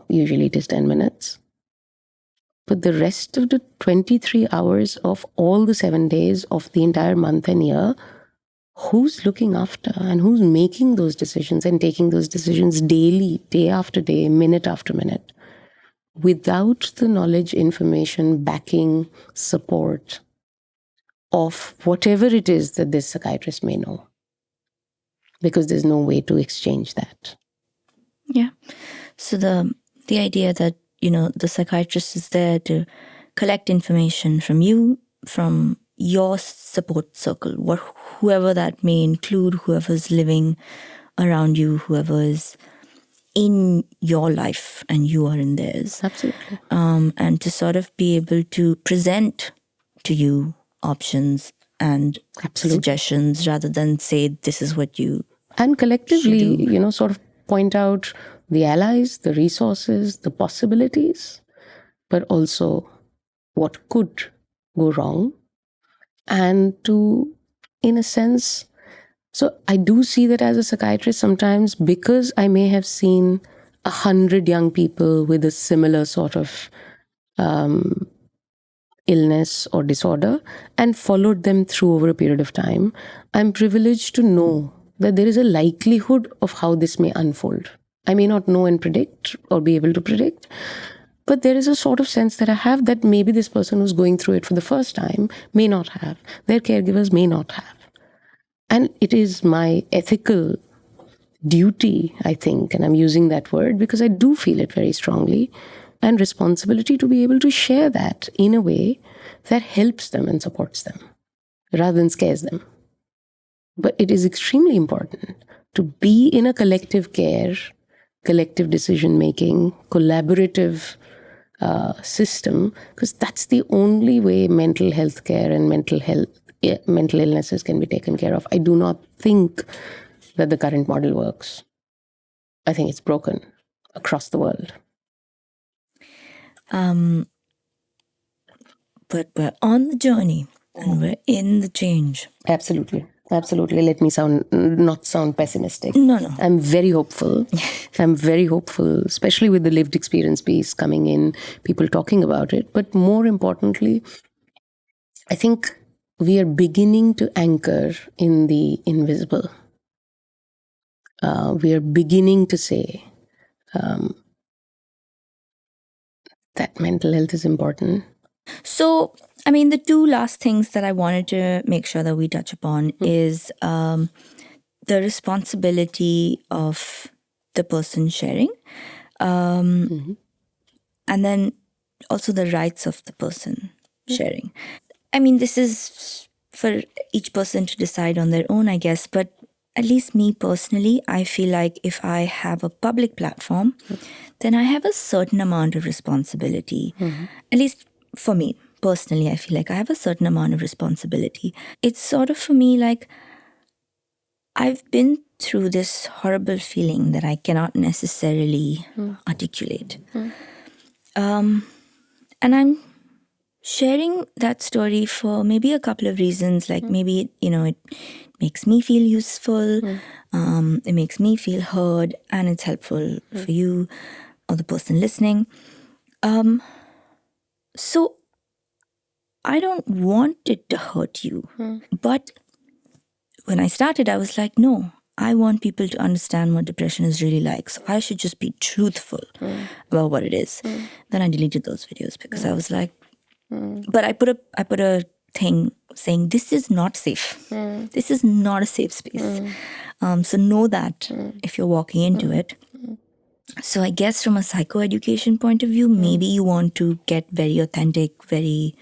Usually it is 10 minutes. But the rest of the 23 hours of all the 7 days of the entire month and year, who's looking after and who's making those decisions and taking those decisions daily, day after day, minute after minute, without the knowledge, information, backing, support of whatever it is that this psychiatrist may know? Because there's no way to exchange that. Yeah. So the idea that, the psychiatrist is there to collect information from you, from your support circle, whoever that may include, whoever's living around you, whoever is in your life and you are in theirs. Absolutely. And to sort of be able to present to you options and suggestions rather than say, this is what you and collectively, sort of point out the allies, the resources, the possibilities, but also what could go wrong. And to, in a sense, so I do see that as a psychiatrist sometimes, because I may have seen 100 young people with a similar sort of illness or disorder and followed them through over a period of time, I'm privileged to know that there is a likelihood of how this may unfold. I may not know and predict or be able to predict, but there is a sort of sense that I have that maybe this person who's going through it for the first time may not have, their caregivers may not have. And it is my ethical duty, I think, and I'm using that word because I do feel it very strongly, and responsibility to be able to share that in a way that helps them and supports them rather than scares them. But it is extremely important to be in a collective care, collective decision-making, collaborative system, because that's the only way mental health care and mental illnesses can be taken care of. I do not think that the current model works. I think it's broken across the world. But we're on the journey and we're in the change. Absolutely. Let me not sound pessimistic. No. I'm very hopeful. Especially with the lived experience piece coming in, people talking about it. But more importantly, I think we are beginning to anchor in the invisible. We are beginning to say that mental health is important. So, the two last things that I wanted to make sure that we touch upon is the responsibility of the person sharing, and then also the rights of the person sharing. This is for each person to decide on their own, I guess, but at least me personally, I feel like if I have a public platform, then I have a certain amount of responsibility. At least for me personally, I feel like I have a certain amount of responsibility. It's sort of for me like I've been through this horrible feeling that I cannot necessarily articulate. And I'm sharing that story for maybe a couple of reasons. Like maybe, it makes me feel useful. It makes me feel heard, and it's helpful for you or the person listening. So I don't want it to hurt you. But when I started, I was like, no, I want people to understand what depression is really like. So I should just be truthful about what it is. Then I deleted those videos because I was like, but I put a thing saying this is not safe. This is not a safe space. So know that if you're walking into it. So I guess from a psychoeducation point of view, maybe you want to get very authentic, very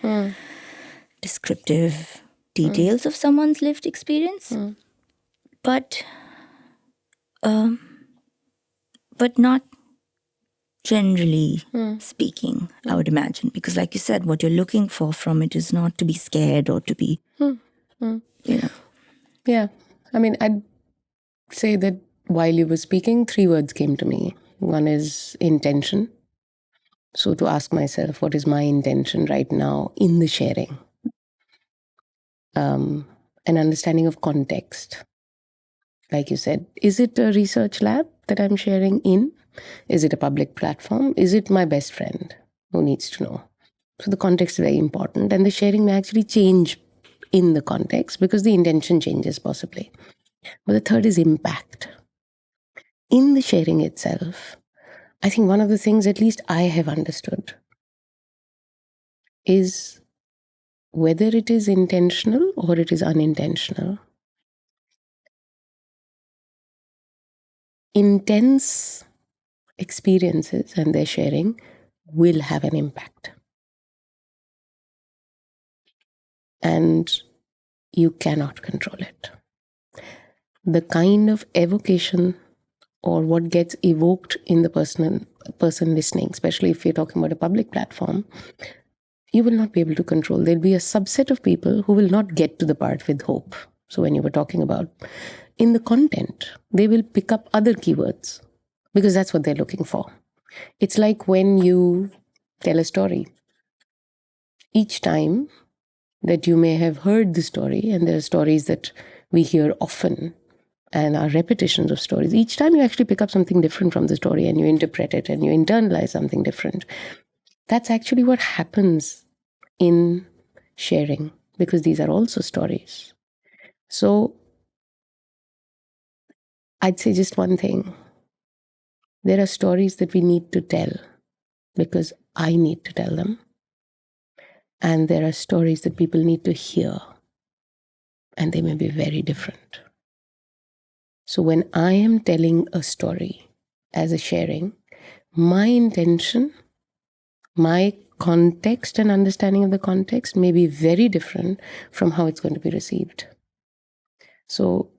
descriptive details of someone's lived experience, but not generally speaking, I would imagine. Because, like you said, what you're looking for from it is not to be scared or to be, Yeah. I mean, I'd say that while you were speaking, 3 words came to me. One is intention. So to ask myself, what is my intention right now in the sharing? An understanding of context. Like you said, is it a research lab that I'm sharing in? Is it a public platform? Is it my best friend who needs to know? So the context is very important, and the sharing may actually change in the context because the intention changes possibly. But the third is impact. In the sharing itself, I think one of the things, at least I have understood, is whether it is intentional or it is unintentional. Intense experiences and their sharing will have an impact. And you cannot control it. The kind of evocation or what gets evoked in the person listening, especially if you're talking about a public platform, you will not be able to control. There'll be a subset of people who will not get to the part with hope. So when you were talking about in the content, they will pick up other keywords because that's what they're looking for. It's like when you tell a story. Each time that you may have heard the story, and there are stories that we hear often and are repetitions of stories, each time you actually pick up something different from the story and you interpret it and you internalize something different. That's actually what happens in sharing, because these are also stories. So I'd say just one thing. There are stories that we need to tell because I need to tell them. And there are stories that people need to hear, and they may be very different. So when I am telling a story as a sharing, my intention, my context and understanding of the context may be very different from how it's going to be received. So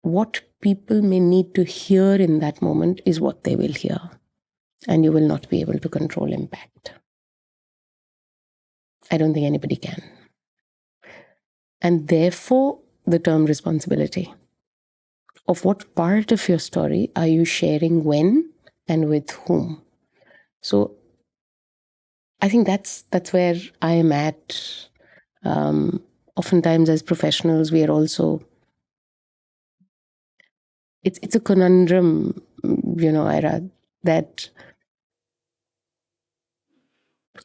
what people may need to hear in that moment is what they will hear, and you will not be able to control impact. I don't think anybody can. And therefore, the term responsibility of what part of your story are you sharing when and with whom. So I think that's where I am at. Oftentimes as professionals, we are also, it's a conundrum, Ira, that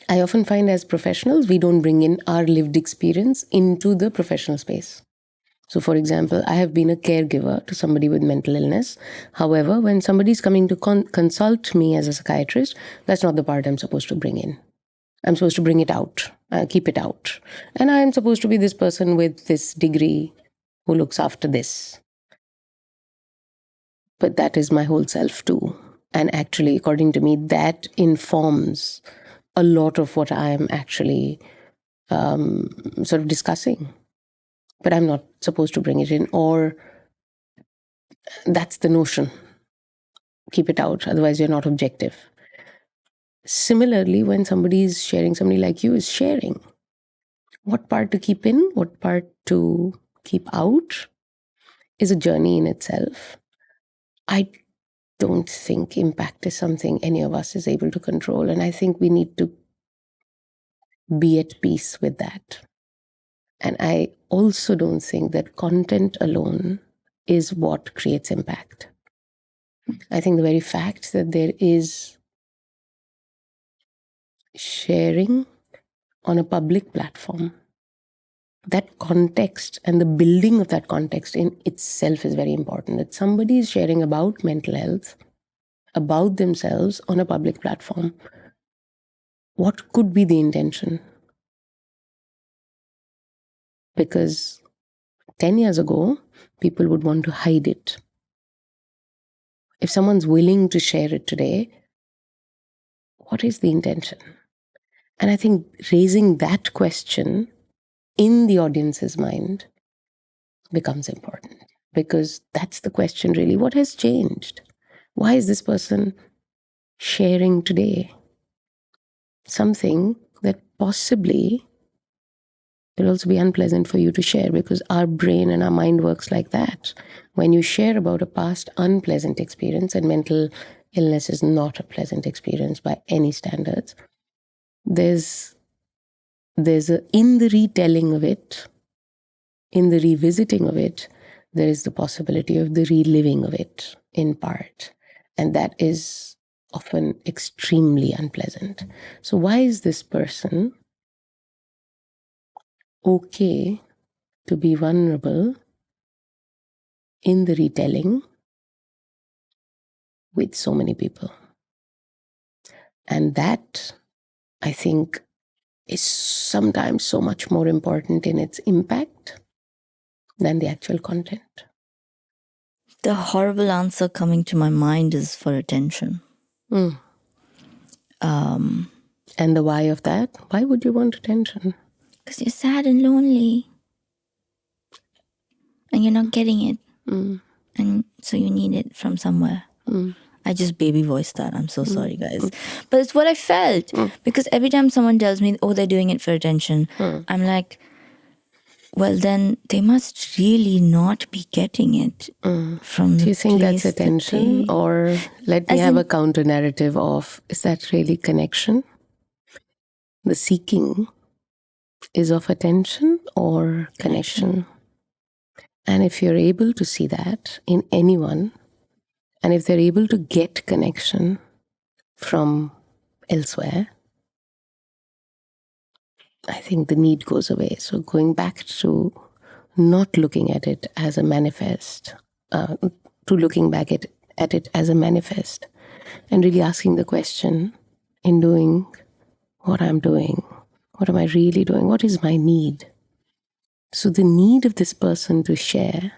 I often find as professionals, we don't bring in our lived experience into the professional space. So, for example, I have been a caregiver to somebody with mental illness. However, when somebody's coming to consult me as a psychiatrist, that's not the part I'm supposed to bring in. I'm supposed to bring it out, keep it out. And I'm supposed to be this person with this degree who looks after this. But that is my whole self too. And actually, according to me, that informs a lot of what I am actually sort of discussing. But I'm not supposed to bring it in, or that's the notion. Keep it out, otherwise you're not objective. Similarly, when somebody is sharing, somebody like you is sharing, what part to keep in, what part to keep out is a journey in itself. I don't think impact is something any of us is able to control, and I think we need to be at peace with that. And I also don't think that content alone is what creates impact. I think the very fact that there is sharing on a public platform, that context and the building of that context in itself is very important. That somebody is sharing about mental health, about themselves on a public platform. What could be the intention? Because 10 years ago, people would want to hide it. If someone's willing to share it today, what is the intention? And I think raising that question in the audience's mind becomes important, because that's the question really. What has changed? Why is this person sharing today something that possibly will also be unpleasant for you to share, because our brain and our mind works like that. When you share about a past unpleasant experience, and mental illness is not a pleasant experience by any standards, there's in the retelling of it, in the revisiting of it, there is the possibility of the reliving of it in part. And that is often extremely unpleasant. So why is this person okay to be vulnerable in the retelling with so many people? And that, I think, is sometimes so much more important in its impact than the actual content. The horrible answer coming to my mind is for attention. And the why of that? Why would you want attention? Because you're sad and lonely. And you're not getting it. And so you need it from somewhere. I just baby voiced that. I'm so sorry, guys. But it's what I felt. Because every time someone tells me, oh, they're doing it for attention, I'm like, well, then they must really not be getting it from the Do you think that's place that attention? they- Or let me As have in- a counter narrative of, is that really connection? The seeking is of attention or connection? And if you're able to see that in anyone, and if they're able to get connection from elsewhere, I think the need goes away. So going back to not looking at it as a manifest, to looking back at it as a manifest, and really asking the question, in doing what I'm doing, what am I really doing? What is my need? So the need of this person to share,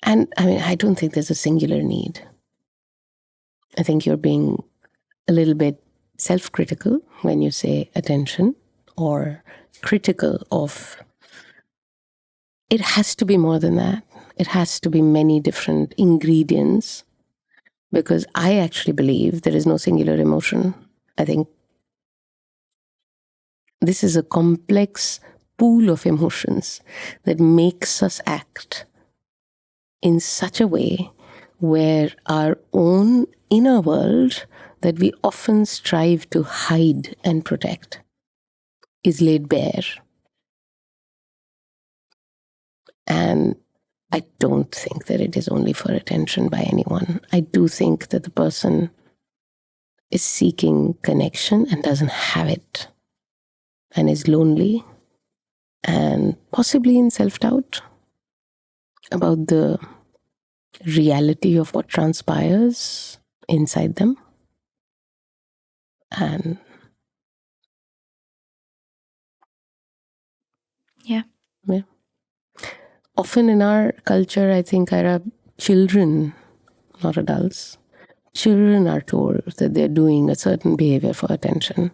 and I mean, I don't think there's a singular need. I think you're being a little bit self-critical when you say attention, or critical of, it has to be more than that. It has to be many different ingredients, because I actually believe there is no singular emotion. I think this is a complex pool of emotions that makes us act in such a way where our own inner world that we often strive to hide and protect is laid bare. And I don't think that it is only for attention by anyone. I do think that the person is seeking connection and doesn't have it, and is lonely and possibly in self-doubt about the reality of what transpires inside them. And Yeah. often in our culture, I think our children, not adults, children are told that they're doing a certain behavior for attention.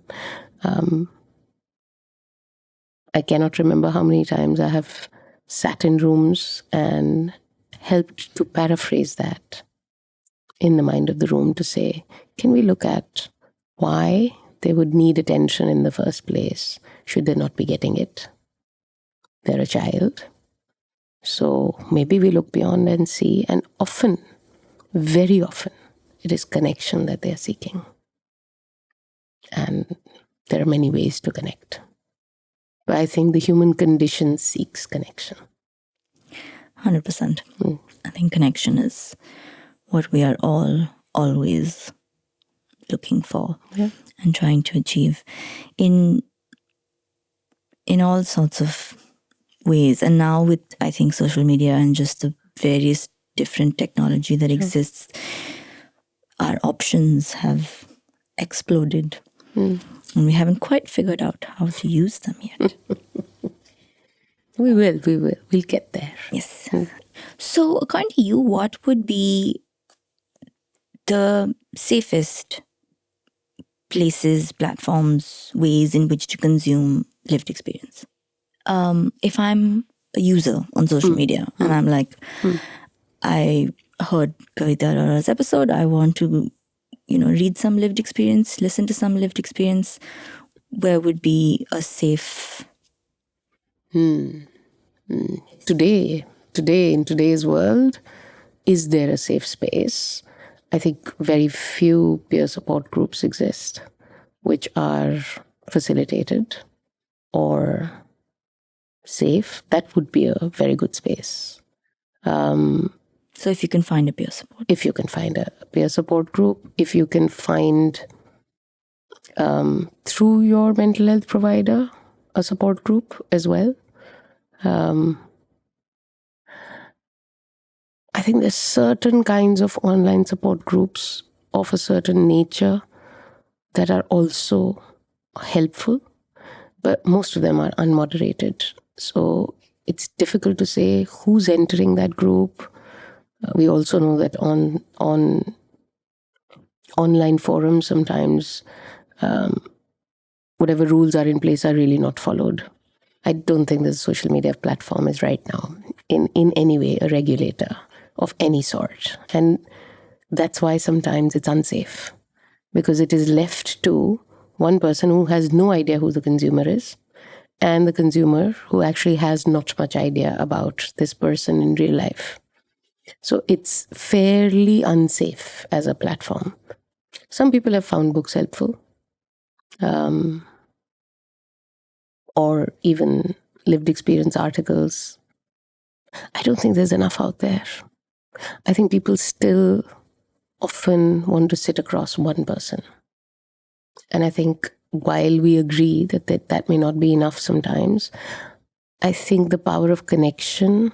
I cannot remember how many times I have sat in rooms and helped to paraphrase that in the mind of the room to say, can we look at why they would need attention in the first place? Should they not be getting it? They're a child. So maybe we look beyond and see, and often, very often, it is connection that they are seeking. And there are many ways to connect. But I think the human condition seeks connection. 100%. I think connection is what we are all always looking for and trying to achieve in all sorts of ways. And now with, I think, social media and just the various different technology that exists, our options have exploded. And we haven't quite figured out how to use them yet. We will. We'll get there. Yes. So according to you, what would be the safest places, platforms, ways in which to consume lived experience? If I'm a user on social media and I'm like, I heard Kavita Arora's episode, I want to, read some lived experience, listen to some lived experience, where would be a safe... Today, in today's world, is there a safe space? I think very few peer support groups exist which are facilitated or safe. That would be a very good space. So if you can find a peer support. If you can find a peer support group, if you can find through your mental health provider a support group as well. I think there's certain kinds of online support groups of a certain nature that are also helpful, but most of them are unmoderated. So it's difficult to say who's entering that group. We also know that on online forums, sometimes whatever rules are in place are really not followed. I don't think the social media platform is right now in any way a regulator of any sort. And that's why sometimes it's unsafe, because it is left to one person who has no idea who the consumer is, and the consumer who actually has not much idea about this person in real life. So it's fairly unsafe as a platform. Some people have found books helpful, or even lived experience articles. I don't think there's enough out there. I think people still often want to sit across one person. And I think while we agree that may not be enough sometimes, I think the power of connection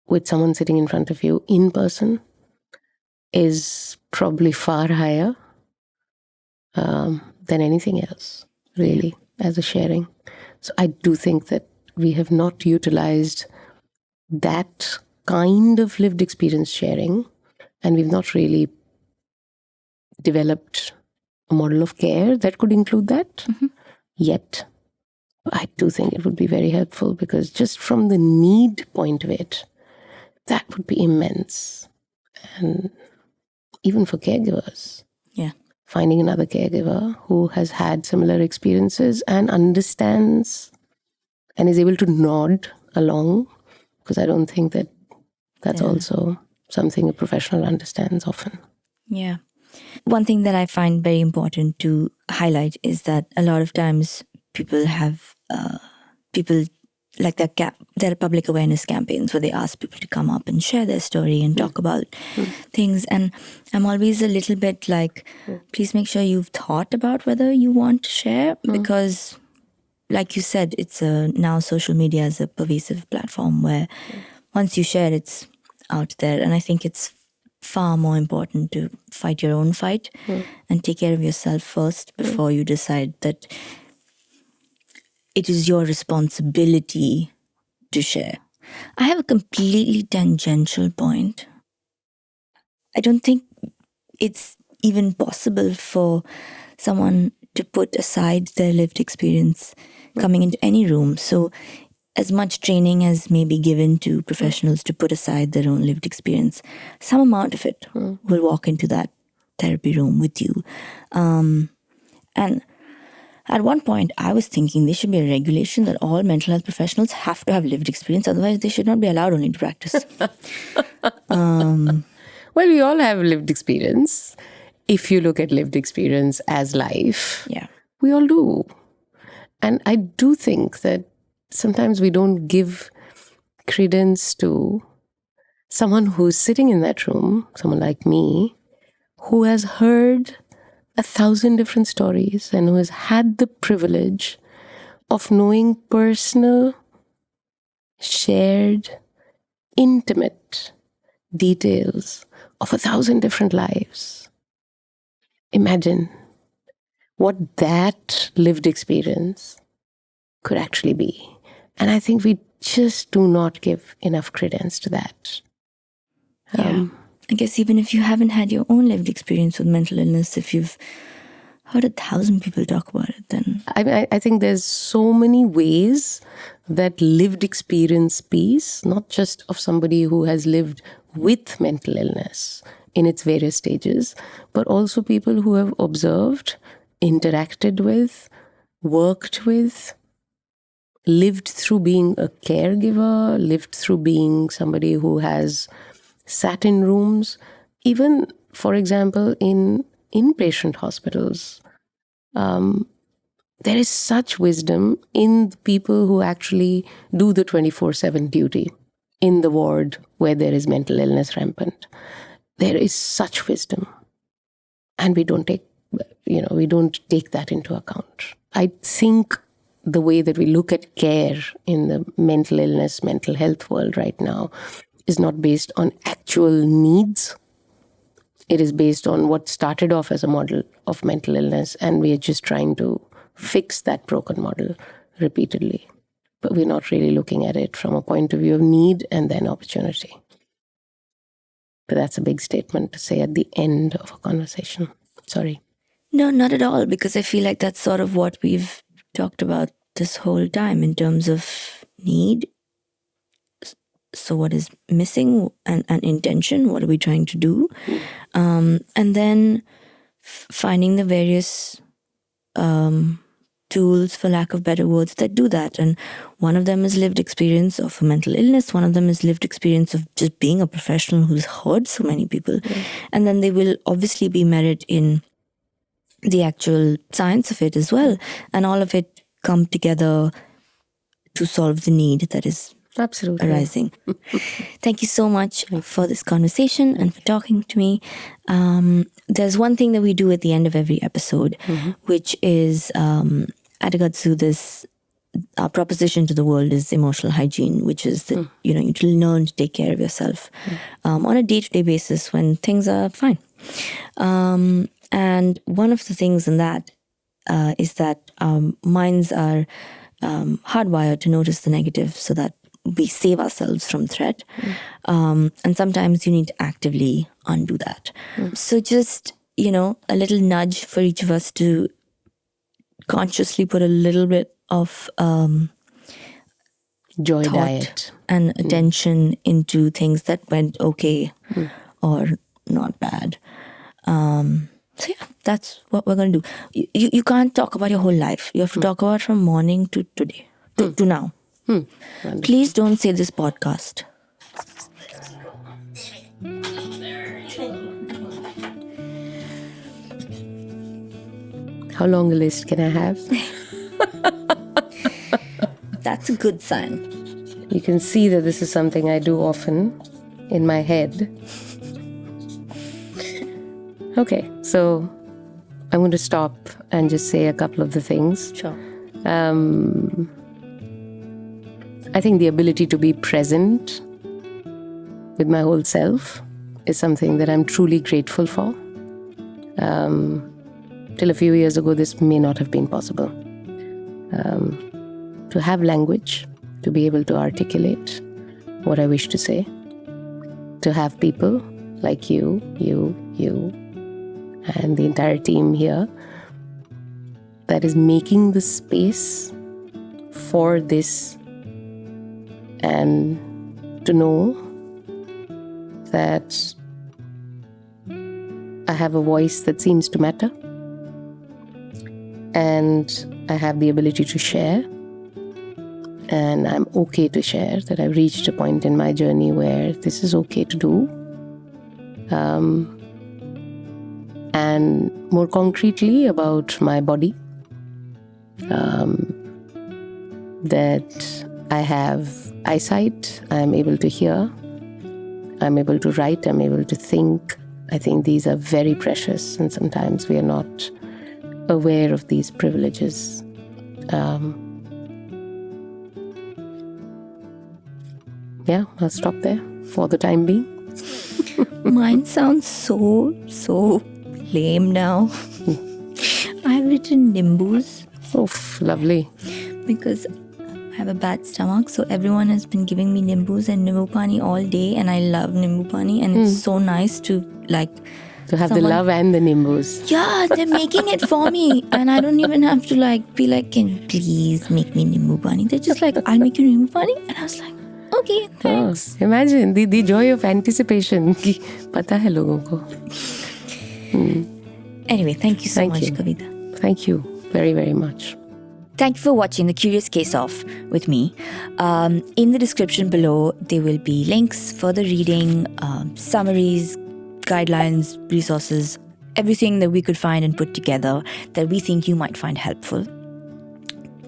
with someone sitting in front of you in person is probably far higher than anything else, really, as a sharing. So I do think that we have not utilized that kind of lived experience sharing, and we've not really developed a model of care that could include that yet. I do think it would be very helpful, because just from the need point of it, that would be immense. And even for caregivers, finding another caregiver who has had similar experiences and understands and is able to nod along, because I don't think that's also something a professional understands often. Yeah. One thing that I find very important to highlight is that a lot of times people have like there are public awareness campaigns where they ask people to come up and share their story and talk about things. And I'm always a little bit like, please make sure you've thought about whether you want to share, because like you said, it's now social media is a pervasive platform where once you share, it's out there. And I think it's far more important to fight your own fight and take care of yourself first before you decide that it is your responsibility to share. I have a completely tangential point. I don't think it's even possible for someone to put aside their lived experience coming into any room. So as much training as may be given to professionals to put aside their own lived experience, some amount of it will walk into that therapy room with you. And at one point, I was thinking there should be a regulation that all mental health professionals have to have lived experience. Otherwise, they should not be allowed only to practice. Well, we all have lived experience. If you look at lived experience as life, we all do. And I do think that sometimes we don't give credence to someone who's sitting in that room, someone like me, who has heard 1,000 different stories and who has had the privilege of knowing personal, shared, intimate details of 1,000 different lives. Imagine what that lived experience could actually be. And I think we just do not give enough credence to that. I guess even if you haven't had your own lived experience with mental illness, if you've heard 1,000 people talk about it, then... I think there's so many ways that lived experience piece, not just of somebody who has lived with mental illness in its various stages, but also people who have observed, interacted with, worked with, lived through being a caregiver, lived through being somebody who has sat in rooms, even, for example, in inpatient hospitals. There is such wisdom in the people who actually do the 24/7 duty in the ward where there is mental illness rampant. There is such wisdom. And we don't take that into account. I think the way that we look at care in the mental illness, mental health world right now is not based on actual needs. It is based on what started off as a model of mental illness, and we are just trying to fix that broken model repeatedly. But we're not really looking at it from a point of view of need and then opportunity. But that's a big statement to say at the end of a conversation. Sorry. No, not at all, because I feel like that's sort of what we've talked about this whole time in terms of need. So what is missing, and intention? What are we trying to do? And then finding the various tools, for lack of better words, that do that. And one of them is lived experience of a mental illness. One of them is lived experience of just being a professional who's heard so many people. And then they will obviously be merit in the actual science of it as well. And all of it come together to solve the need that is absolutely arising. Thank you so much for this conversation and for talking to me. There's one thing that we do at the end of every episode, which is at Agatsu, our proposition to the world is emotional hygiene, which is that you learn to take care of yourself on a day-to-day basis when things are fine. And one of the things in that is that minds are hardwired to notice the negative so that we save ourselves from threat. And sometimes you need to actively undo that. So just, a little nudge for each of us to consciously put a little bit of joy thought diet and attention into things that went okay or not bad. So yeah, that's what we're going to do. You can't talk about your whole life. You have to talk about from morning to today, to now. Please don't say this podcast. How long a list can I have? That's a good sign. You can see that this is something I do often in my head. Okay, so I'm going to stop and just say a couple of the things. Sure. I think the ability to be present with my whole self is something that I'm truly grateful for. Till a few years ago, this may not have been possible. To have language, to be able to articulate what I wish to say, to have people like you, and the entire team here that is making the space for this, and to know that I have a voice that seems to matter, and I have the ability to share, and I'm okay to share, that I've reached a point in my journey where this is okay to do. And more concretely about my body, that I have eyesight, I'm able to hear, I'm able to write, I'm able to think. I think these are very precious, and sometimes we are not aware of these privileges. Yeah, I'll stop there for the time being. Mine sounds so lame now. I've written Nimbus. Oof, lovely. Because I have a bad stomach, so everyone has been giving me Nimbus and Nimbu Pani all day, and I love Nimbu Pani, and it's so nice to to have the love and the Nimbus. Yeah, they're making it for me, and I don't even have to be like, can you please make me Nimbu Pani? They're just like, I'll make you Nimbu Pani, and I was like, Okay, thanks. Imagine the joy of anticipation कि पता है लोगों को. Anyway, thank you so Thank much, you. Kavita. Thank you very, very much. Thank you for watching The Curious Case Off with me. In the description below, there will be links, further reading, summaries, guidelines, resources, everything that we could find and put together that we think you might find helpful.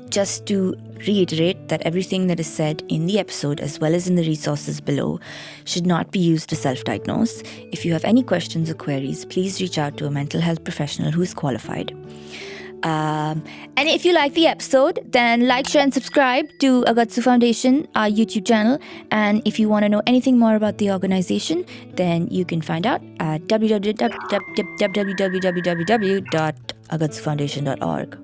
Just to reiterate that everything that is said in the episode as well as in the resources below should not be used to self-diagnose. If you have any questions or queries, please reach out to a mental health professional who is qualified. And if you like the episode, then like, share, and subscribe to Agatsu Foundation, our YouTube channel. And if you want to know anything more about the organization, then you can find out at www.agatsufoundation.org.